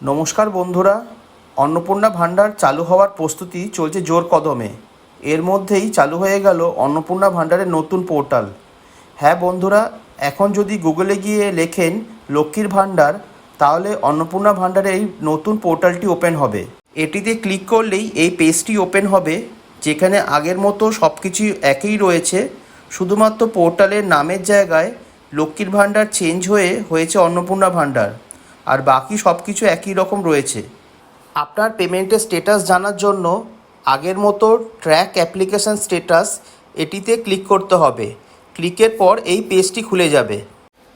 নমস্কার বন্ধুরা, অন্নপূর্ণা ভাণ্ডার চালু হওয়ার প্রস্তুতি চলছে জোর কদমে। এর মধ্যেই চালু হয়ে গেল অন্নপূর্ণা ভাণ্ডারের নতুন পোর্টাল। হ্যাঁ বন্ধুরা, এখন যদি গুগলে গিয়ে লেখেন লক্ষ্মীর ভাণ্ডার, তাহলে অন্নপূর্ণা ভাণ্ডারের এই নতুন পোর্টালটি ওপেন হবে। এটিতে ক্লিক করলেই এই পেজটি ওপেন হবে, যেখানে আগের মতো সব কিছু একই রয়েছে। শুধুমাত্র পোর্টালের নামের জায়গায় লক্ষ্মীর ভাণ্ডার চেঞ্জ হয়েছে অন্নপূর্ণা ভাণ্ডার, আর বাকি সব কিছু একই রকম রয়েছে। আপনার পেমেন্টের স্ট্যাটাস জানার জন্য আগের মতো ট্র্যাক অ্যাপ্লিকেশান স্ট্যাটাস এটিতে ক্লিক করতে হবে। ক্লিকের পর এই পেজটি খুলে যাবে।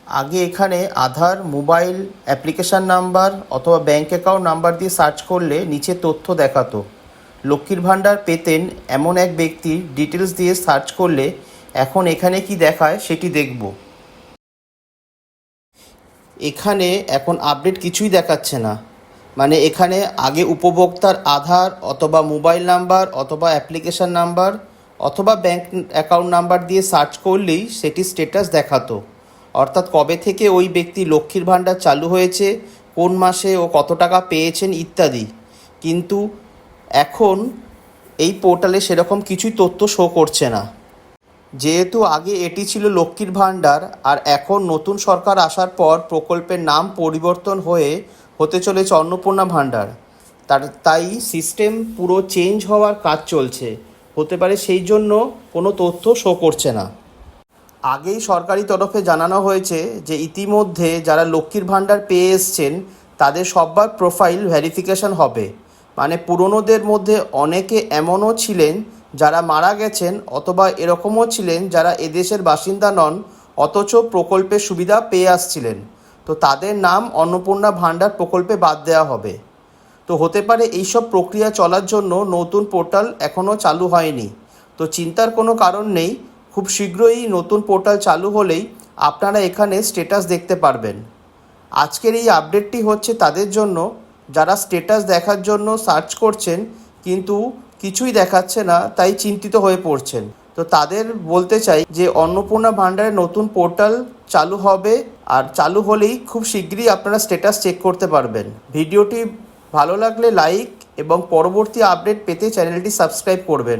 আগে এখানে আধার, মোবাইল, অ্যাপ্লিকেশান নাম্বার অথবা ব্যাঙ্ক অ্যাকাউন্ট নাম্বার দিয়ে সার্চ করলে নিচে তথ্য দেখাতো। লক্ষ্মীর ভাণ্ডার পেতেন এমন এক ব্যক্তির ডিটেলস দিয়ে সার্চ করলে এখন এখানে কি দেখায় সেটি দেখব। এখানে এখন আপডেট কিছুই দেখাচ্ছে না, মানে এখানে আগে উপভোক্তার আধার অথবা মোবাইল নাম্বার অথবা অ্যাপ্লিকেশান নাম্বার অথবা ব্যাঙ্ক অ্যাকাউন্ট নাম্বার দিয়ে সার্চ করলেই সেটি স্ট্যাটাস দেখাতো, অর্থাৎ কবে থেকে ওই ব্যক্তি লক্ষ্মীর ভাণ্ডার চালু হয়েছে, কোন মাসে ও কত টাকা পেয়েছেন ইত্যাদি। কিন্তু এখন এই পোর্টালে সেরকম কিছুই তথ্য শো করছে না। যেহেতু আগে এটি ছিল লক্ষ্মীর ভাণ্ডার, আর এখন নতুন সরকার আসার পর প্রকল্পের নাম পরিবর্তন হতে চলেছে অন্নপূর্ণা ভাণ্ডার, তাই সিস্টেম পুরো চেঞ্জ হওয়ার কাজ চলছে। হতে পারে সেই জন্য কোনো তথ্য শো করছে না। আগেই সরকারি তরফে জানানো হয়েছে যে ইতিমধ্যে যারা লক্ষ্মীর ভাণ্ডার পেয়ে এসছেন তাদের সবার প্রোফাইল ভেরিফিকেশন হবে। মানে পুরনোদের মধ্যে অনেকে এমনও ছিলেন যারা মারা গেছেন, অথবা এরকমও ছিলেন যারা এদেশের বাসিন্দা নন অথচ প্রকল্পের সুবিধা পেয়ে আসছিলেন। তো তাদের নাম অন্নপূর্ণা ভাণ্ডার প্রকল্পে বাদ দেওয়া হবে। তো হতে পারে এইসব প্রক্রিয়া চলার জন্য নতুন পোর্টাল এখনও চালু হয়নি। তো চিন্তার কোনো কারণ নেই, খুব শীঘ্রই নতুন পোর্টাল চালু হলেই আপনারা এখানে স্ট্যাটাস দেখতে পারবেন। আজকের এই আপডেটটি হচ্ছে তাদের জন্য যারা স্ট্যাটাস দেখার জন্য সার্চ করছেন কিন্তু কিছুই দেখাচ্ছে না, তাই চিন্তিত হয়ে পড়ছেন। তো তাদের বলতে চাই যে অন্নপূর্ণা ভাণ্ডারের নতুন পোর্টাল চালু হবে, আর চালু হলেই খুব শীঘ্রই আপনারা স্ট্যাটাস চেক করতে পারবেন। ভিডিওটি ভালো লাগলে লাইক এবং পরবর্তী আপডেট পেতে চ্যানেলটি সাবস্ক্রাইব করবেন।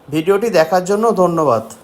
ভিডিওটি দেখার জন্য ধন্যবাদ।